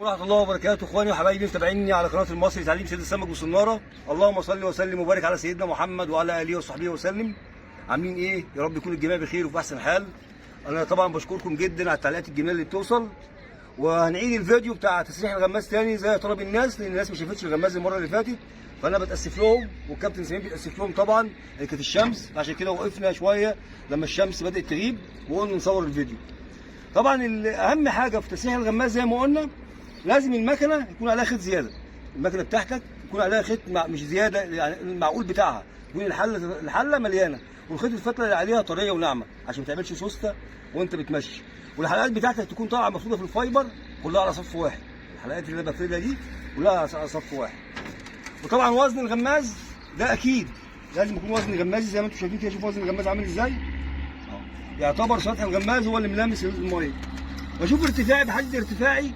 ورحمة الله وبركاته. اخواني وحبايبي متابعيني على قناه المصري تعليم سيد السمك والصناره. اللهم صل وسلم وبارك على سيدنا محمد وعلى اله وصحبه وسلم. عاملين ايه؟ يا رب يكون الجميع بخير وفي احسن حال. انا طبعا بشكركم جدا على التعليقات الجميله اللي بتوصل، وهنعيد الفيديو بتاع تسريح الغماز تاني زي طلب الناس، لان الناس ما شافتش الغماز المره اللي فاتت، فانا بتاسف لهم والكابتن سمير بيتاسف لهم طبعا، اللي كانت الشمس، عشان كده وقفنا شويه لما الشمس بدات تغيب وقلنا نصور الفيديو. طبعا اهم حاجه في تسريح الغماز زي ما قلنا، لازم المكنه يكون عليها خيط زياده. المكنه بتاعتك يكون عليها خيط مش زياده، يعني المعقول بتاعها يكون الحله مليانه، والخيط الفتله اللي عليها طريه وناعمه عشان ما تعملش سوسته وانت بتمشي. والحلقات بتاعتك تكون طالعه مفروده في الفايبر كلها على صف واحد. الحلقات اللي انا بفردها دي كلها على صف واحد. وطبعا وزن الغماز ده اكيد لازم يكون وزن غمازي زي ما انتم شايفين كده. شوف وزن الغماز عامل ازاي. يعتبر سطح الغماز هو اللي ملامس الميه. بشوف ارتفاعي، بحدد ارتفاعي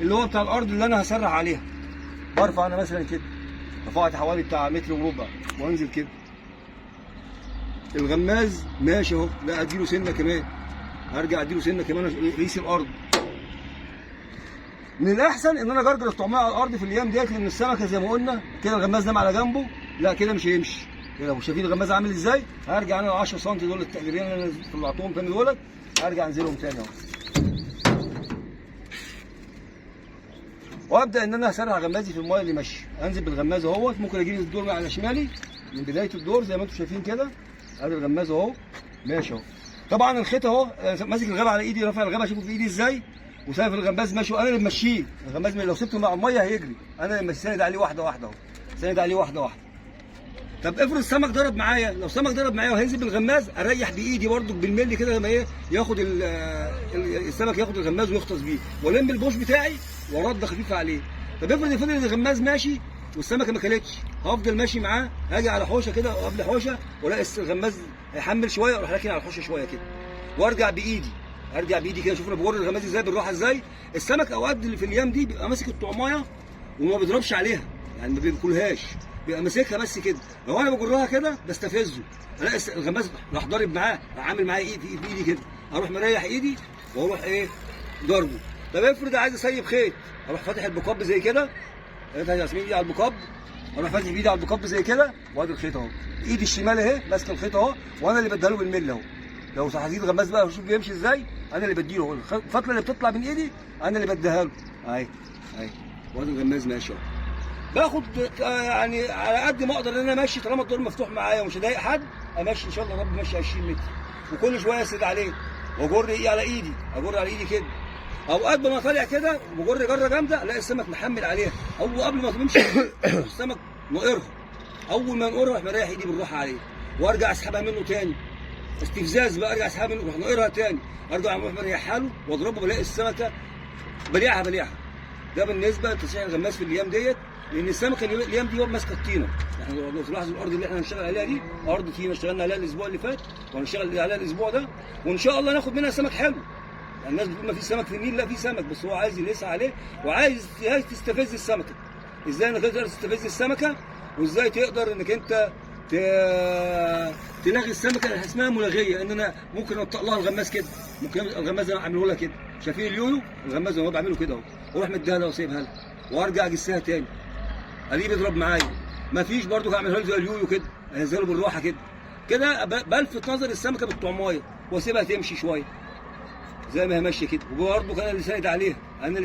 اللي هو بتاع الارض اللي انا هسرح عليها. برفع انا مثلا كده، رفعت حوالي بتاع متر وربع وانزل كده. الغماز ماشي اهو، لا اديله سنه كمان، هرجع اديله سنه كمان قيس الارض. من الاحسن ان انا اجرجر الطعميه على الارض في الايام ديت، لان السمكه زي ما قلنا كده الغماز نام على جنبه، لا كده مش هيمشي. كده لو شايفين الغماز عامل ازاي، هرجع انا ال 10 سم دول التقديرين اللي انا طلعتهم تاني دولت، هرجع انزلهم تاني اهو. وابدا ان انا اسرع غمازي في المايه اللي ماشيه. انزل بالغماز اهوت، ممكن اجيب الدور على شمالي من بدايه الدور زي ما انتم شايفين كده. ادي الغماز اهو ماشي اهو. طبعا الخيط اهو ماسك الغابه على ايدي، رافع الغابه شوفوا في ايدي ازاي، وسايب الغماز ماشي، وانا اللي ماشيه. الغماز لو سبته مع الميه هيجري، انا اللي ساند عليه واحده واحده اهو، ساند عليه واحده واحده. طب افرض السمك ضرب معايا، لو سمك ضرب معايا وهينزل بالغماز، اريح بايدي برده بالملي كده لما ايه ياخد السمك، ياخد الغماز ويغطس بيه، والم البوش بتاعي ورده خفيفه عليه. طب افرض فضل الغماز ماشي والسمكه ما كلتش، هفضل ماشي معاه، هاجي على حوشه كده قبل حوشه والاقي الغماز هيحمل شويه، اروح راكن على الحوشه شويه كده وارجع بايدي، ارجع بايدي كده. شوف انا بجر الغماز ازاي بالراحه ازاي. السمك اوقات اللي في الايام دي بيبقى ماسك الطعمايه وما بيضربش عليها، يعني ما بياكلهاش، بيبقى ماسكها بس كده. لو انا بجرها كده بستفزه، الاقي الغماز راح ضارب معاه، راح عامل معايا ايدي في ايدي كده، اروح مريح ايدي واروح ايه ضربه. طب افرض عايز اسيب خيط، اروح فاتح البقاب زي كده، فاتح ياسمين ايدي على البقاب، اروح فاتح بايدي على البقاب زي كده، وادي الخيط اهو، ايدي الشمال اهي ماسكه الخيط اهو، وانا اللي بديها له بالملي اهو. لو هزيد الغماز بقى وشوف بيمشي ازاي، انا اللي بديله الفتله اللي بتطلع من ايدي، انا اللي بديها له اهي اهي، وادي الغماز ماشي اهو. باخد يعني على قد ما اقدر ان انا ماشي، طالما الدور مفتوح معايا ومش هضايق حد، امشي ان شاء الله رب ماشي 20 متر، وكل شويه اسند عليه واجر ايه على ايدي، اجر على ايدي كده. اوقات ما طالع كده وبجر جره جامده، الاقي السمك محمل عليها، او قبل ما تمشي السمك نقرها، اول ما نقرها اروح مريح ايدي بالراحه عليه وارجع اسحبها منه تاني، استفزاز بقى، ارجع اسحبها منه اروح نقرها تاني، ارجع اروح مريحها له واضربه، بلاقي السمكه بليعها. ده بالنسبه لتسريح الغماز في الايام ديت، لان السمكه الايام دي هو ماسكه الطينه. يعني لو تلاحظوا الارض اللي احنا هنشتغل عليها دي ارض طينه، اشتغلنا عليها الاسبوع اللي فات وهنشتغل عليها الاسبوع ده، وان شاء الله ناخد منها سمك حلو. يعني الناس بتقول ما في سمك في النيل، لا في سمك، بس هو عايز يلسع عليه وعايز تستفز السمكه. ازاي انك تقدر تستفز السمكه، وازاي تقدر انك انت تلاغي السمكه. اسمها ملاغيه، ان انا ممكن انطق لها الغماز كده، ممكن الغماز انا اعمله لها كده. شايفين اليويو الغماز انا بعمله كده اهو، واروح مديها لها وسايبها لها وارجع اجسها تاني، الاقيه بيضرب معايا، مفيش برضه هعملها له زي اليويو كده، انزله بالراحه كده كده، بلفت نظر السمكه بالطعمايه واسيبها تمشي شويه زي ما هي ماشيه كده، وبرضه انا اللي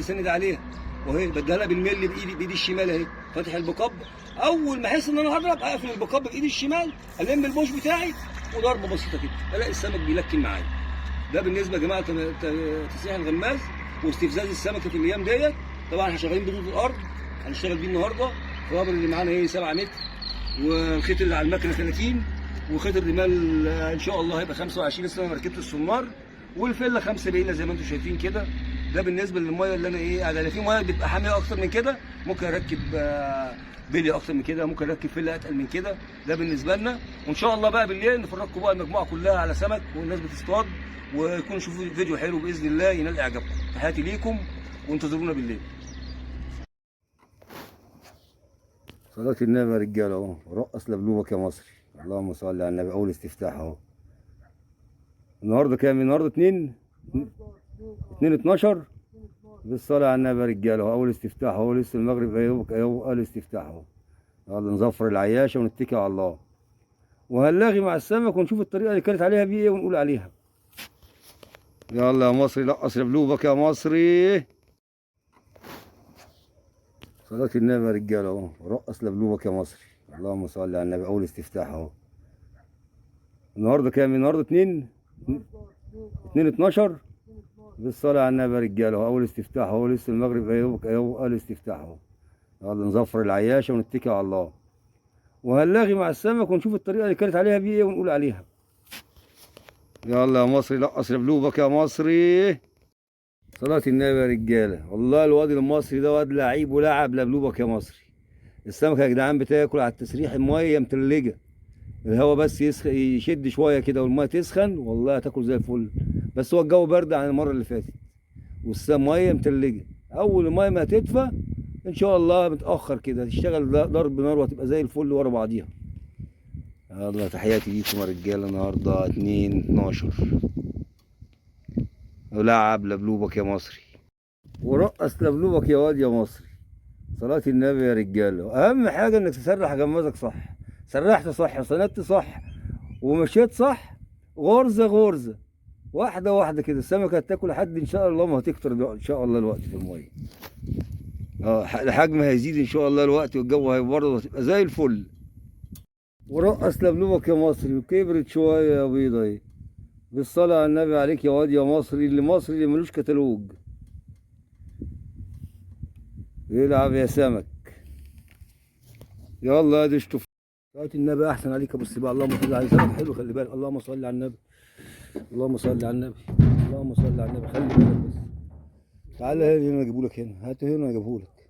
ساند عليها، وهي بديها لها بالملي بايدي الشمال اهي، فاتح البقاب. اول ما احس ان انا هضرب اقفل البقاب بايدي الشمال، الم البوش بتاعي وضربه بسيطه كده، الاقي السمك بيلكن معايا. ده بالنسبه يا جماعه تسريح الغماز واستفزاز السمكه في الايام ديت. طبعا احنا شغالين بطول الارض، هنشتغل بيه النهارده. الرابر اللي معانا ايه 7 متر، والخيط اللي على المكنه 30، وخيط الرمال ان شاء الله هيبقى 25 لسه انا ركبت السمار، والفله 5 بيله زي ما انتم شايفين كده. ده بالنسبه للميه اللي انا ايه قاعد عليها. في ميه بتبقى حاميه اكتر من كده، ممكن اركب بلي اكتر من كده، ممكن اركب فله اتقل من كده. ده بالنسبه لنا، وان شاء الله بقى بالليل نفرجكم بقى المجموعه كلها على سمك والناس بتصطاد، ويكونوا شوفوا فيديو حلو باذن الله ينال اعجابكم. تحياتي ليكم وانتظرونا بالليل. صلاة النبي يا رجاله اهو، رقص لبلوبك يا مصري. اللهم صل على النبي. اول استفتاح اهو. النهارده كام؟ النهارده 2 12 بالصلاة على النبي يا رجاله، هو أول استفتاح، هو لسه المغرب هيبقى أول استفتاح أهو. يلا نظفر العياشة ونتكل على الله، وهنلاغي مع السمك ونشوف الطريقة اللي كانت عليها بيه إيه ونقول عليها. يلا يا مصري لقص لبلوبك يا مصري. صلاة النبي يا رجاله أهو، رقص لبلوبك يا مصري. اللهم صل على النبي، أول استفتاح أهو. النهارده كام؟ النهارده 2/12. بالصلاة على النبي يا رجاله، هو أول استفتاح، هو لسه المغرب هيبقى أول استفتاح أهو. يلا نظفر العياشة ونتكل على الله، وهنلاغي مع السمك ونشوف الطريقة اللي كانت عليها بيه إيه ونقول عليها. يلا يا مصري لقص لبلوبك يا مصري. صلاة النبي يا رجالة، والله الواد المصري ده واد لعيب ولعب لبلوبك يا مصري. السمكة يا جدعان بتاكل على التسريح، المية متلجة، الهوا بس يشد شوية كده والمية تسخن، والله هتاكل زي الفل. بس هو الجو برد عن المرة اللي فاتت، والمية متلجة. أول المية ما هتدفى إن شاء الله متأخر كده هتشتغل ضرب نار وهتبقى زي الفل ورا بعضيها. يلا تحياتي ليكم يا رجالة. النهاردة 2/12، ولعب لبلوبك يا مصري، ورقص لبلوبك يا واد يا مصري. صلاة النبي يا رجاله، أهم حاجة إنك تسرح جمازك صح. سرحت صح وسندت صح ومشيت صح، غرزة غرزة، واحدة واحدة كده، السمكة هتاكل لحد إن شاء الله ما هتكتر إن شاء الله الوقت في المية. الحجم هيزيد إن شاء الله الوقت، والجو هيبرد وهتبقى زي الفل. ورقص لبلوبك يا مصري، وكبرت شوية يا بيضة اهي. بالصلاة على النبي عليك يا واد يا مصري، اللي مصري اللي ملوش كتالوج. يلعب يا سمك. يلا يا دي اشطف. صلاة النبي احسن عليك يا ابو السباع. اللهم صل على سمك حلو، خلي بالك. اللهم صل على النبي، اللهم صل على النبي، اللهم صل على النبي. خلي بالك بس. تعالى هنا اجيبه لك، هنا هات هنا اجيبه لك.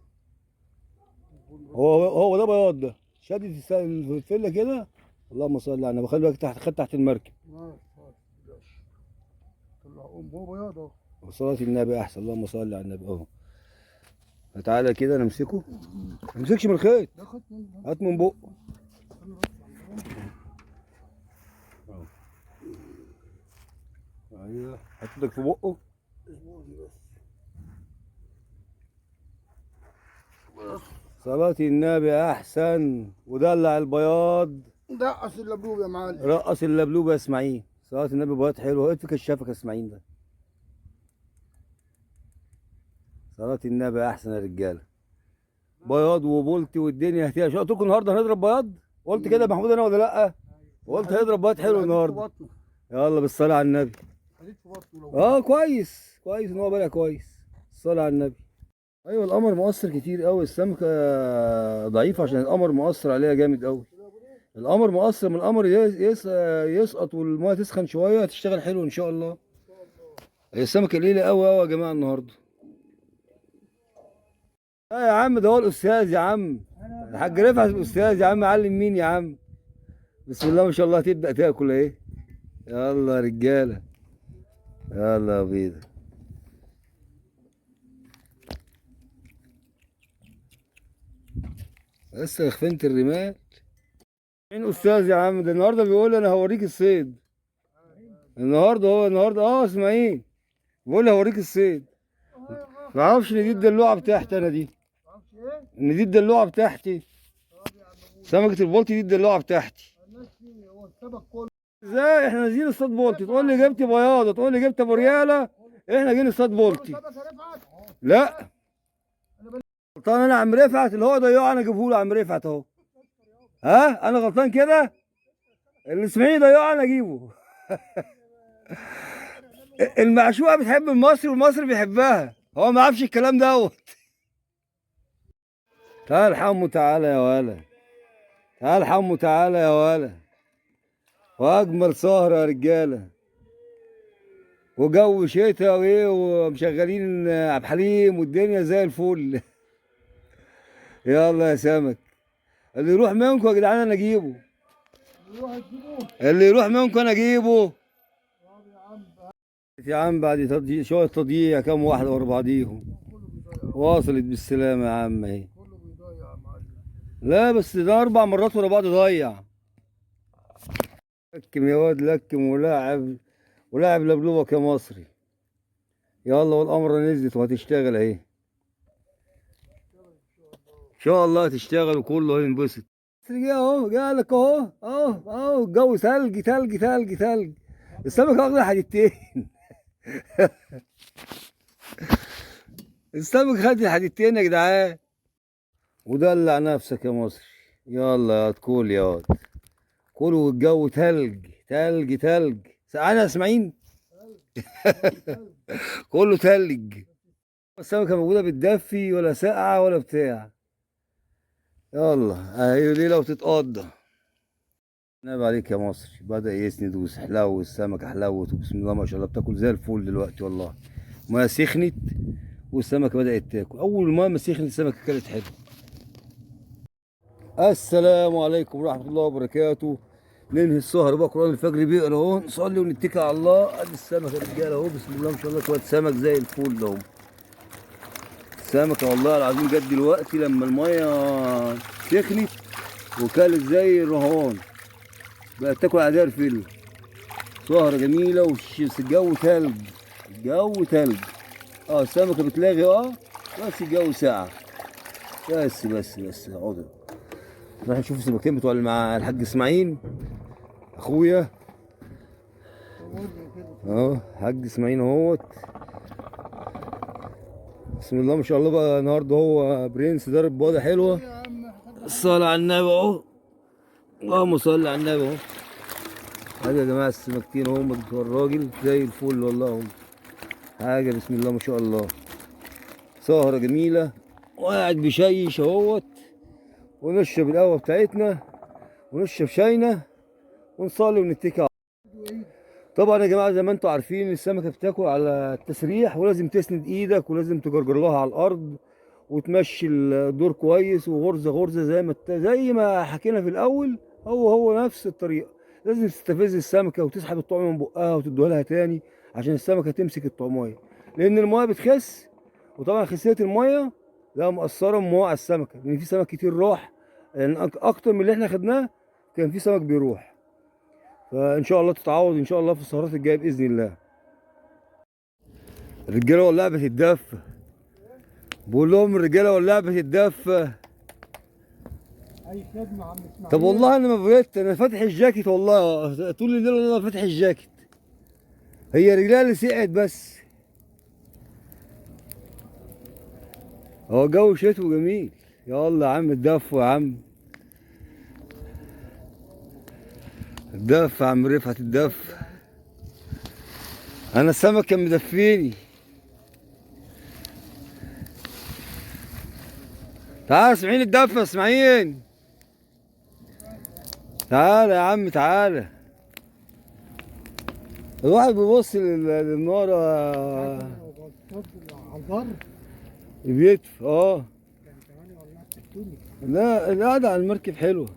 هو ده بياض ده، شادد الفله كده. اللهم صل على النبي. خلي بالك تحت، خد تحت المركب. هو بياض اهو. وصلاة النبي احسن. اللهم صل على النبي اهو. تعالى كده نمسكه، ما تمسكش من الخيط، هات من بقه. ايوه حط ايدك في بقه. صلاة النبي احسن، ودلع البياض. رقص اللبلوب يا معلم، رقص اللبلوب يا اسماعيل. صلاة النبي بياض حلو، ايه في كشافك يا اسماعيل ده. صلاة النبي احسن يا رجاله. بياض وبولتي والدنيا هتيجي. قلت لكم النهارده هنضرب بياض، قلت كده يا محمود انا ولا لا؟ قلت هنضرب بياض حلو النهارده. يلا بالصلاة على النبي. كويس كويس ان هو بقى كويس. الصلاة على النبي. ايوه القمر مؤثر كتير قوي، السمكة ضعيفة عشان القمر مؤثر عليها جامد قوي. القمر مؤثر، من القمر يسقط والميه تسخن شوية هتشتغل حلو ان شاء الله. هي السمكة قليلة قوي قوي يا جماعة النهارده. لا يا عم ده هو الاستاذ يا عم، الحاج رفعت الاستاذ يا عم. علم مين يا عم؟ بسم الله ما شاء الله تبدأ تاكل اهي. يلا يا رجالة، يلا يا بيضة. لسه خفنت الرمال. مين استاذ يا عم؟ ده النهارده بيقول لي انا هوريك الصيد. النهارده هو النهارده اسماعيل بيقول لي هوريك الصيد. ما اعرفش ان دي الدلوعه بتاعتي انا دي، ان دي الدلوعه بتاعتي. سمكه البولتي دي الدلوعه بتاعتي. ازاي احنا نازلين نصطاد بولتي تقول لي جبت بياضه، تقول لي جبت ابو رياله، احنا جايين نصطاد بولتي. لا غلطان انا عم رفعت، اللي هو ضيعه انا اجيبه له عم رفعت اهو. ها انا غلطان كده؟ اللي اسماعيل ضيعه انا اجيبه. المعشوقه بتحب المصري والمصري بيحبها، هو ما عرفش الكلام دوت. تعال حمو تعالى يا ولا، تعال حمو تعالى يا ولا. واجمل سهره يا رجاله، وجو شتا وايه، ومشغلين عبد الحليم والدنيا زي الفل. يلا يا سمك، اللي يروح منكم يا جدعان انا اجيبه، اللي يروح منكم انا اجيبه. يا عم بعد شويه تضييع كام واحده ورا بعضيهم. وصلت بالسلامه يا عم اهي. لا بس ده 4 مرات ورا بعض ضيع. لكم يا واد لكم، ولاعب لبلوبك يا مصري. يلا والقمرة نزلت وهتشتغل اهي. ان شاء الله هتشتغل وكله هينبسط. جه اهو، جالك اهو اهو الجو ثلج ثلج ثلج ثلج. السمك واخد حديدتين. السمك خد الحديدتين يا جدعان. ودلع نفسك يا مصري. يلا يا كول يا واد، كل والجو تلج تلج تلج. سقعانة يا اسماعيل. كله تلج. السمكة موجودة بتدفي ولا ساقعة ولا بتاع. يلا اهي ليلة وتتقضى. نعم عليك يا مصري. بدأ يسند وحلو السمكة حلوت وبسم الله ما شاء الله بتاكل زي الفول دلوقتي والله. المية سخنت والسمكة بدأت تاكل. أول ما سخنت السمكة كانت حلوة. السلام عليكم ورحمة الله وبركاته. ننهي السهر بقى، قرآن الفجر بيقرا اهو، نصلي ونتكل على الله. ادي السمكة يا رجالة اهو بسم الله ما شاء الله شوية سمك زي الفول ده اهو. السمكة والله العظيم جت دلوقتي لما المية سخنت وكانت زي الرهوان، بقت تاكل عدار فيلو. سهرة جميلة والجو تلج، الجو تلج. السمكة بتلاغي بس الجو ساقع. بس اقعدوا نروح نشوف السمكتين بتوع اللي مع الحاج اسماعيل اخويا حاج اسماعيل اهوت. بسم الله ما شاء الله بقى النهارده هو برنس ضارب بوضه حلوه. الصلاة على النبي اهو، اللهم صل على النبي اهو. هذا يا جماعه السمكتين هم بتوع الراجل زي الفل والله هم حاجه بسم الله ما شاء الله. سهره جميله وقاعد بيشيش اهوت، ونشرب القهوه بتاعتنا ونشرب شاينا ونصلي ونتكل. طبعا يا جماعه زي ما انتم عارفين السمكه بتاكل على التسريح، ولازم تسند ايدك ولازم تجرجر لها على الارض وتمشي الدور كويس وغرزه غرزه زي ما حكينا في الاول. هو نفس الطريقه. لازم تستفز السمكه وتسحب الطعم من بقها وتديها لها تاني عشان السمكه تمسك الطعمايه، لان المايه بتخس. وطبعا خسيه المايه لا مأثره موقع السمكه، لان في سمك كتير راح، يعني اكتر من اللي احنا خدناه كان في سمك بيروح. فان شاء الله تتعوض ان شاء الله في السهرات الجايه باذن الله. الرجاله والله بتتدفى، بقول لهم الرجاله والله بتتدفى. اي خدمه عم اسماعيل. طب والله انا ما بقيت، انا فاتح الجاكيت والله طول الليل والله فاتح الجاكيت. هي رجلها اللي سقعت بس. هو جو شتوي جميل. يلا يا عم الدفى يا عم، الدفى يا عم رفعت الدفى. انا السمك كان مدفيني. تعال اسمعين الدفى يا اسماعيل. تعالى يا عم تعالى. الواحد بيبص للنار على البر بيدفى. لا القعدة على المركب حلوة.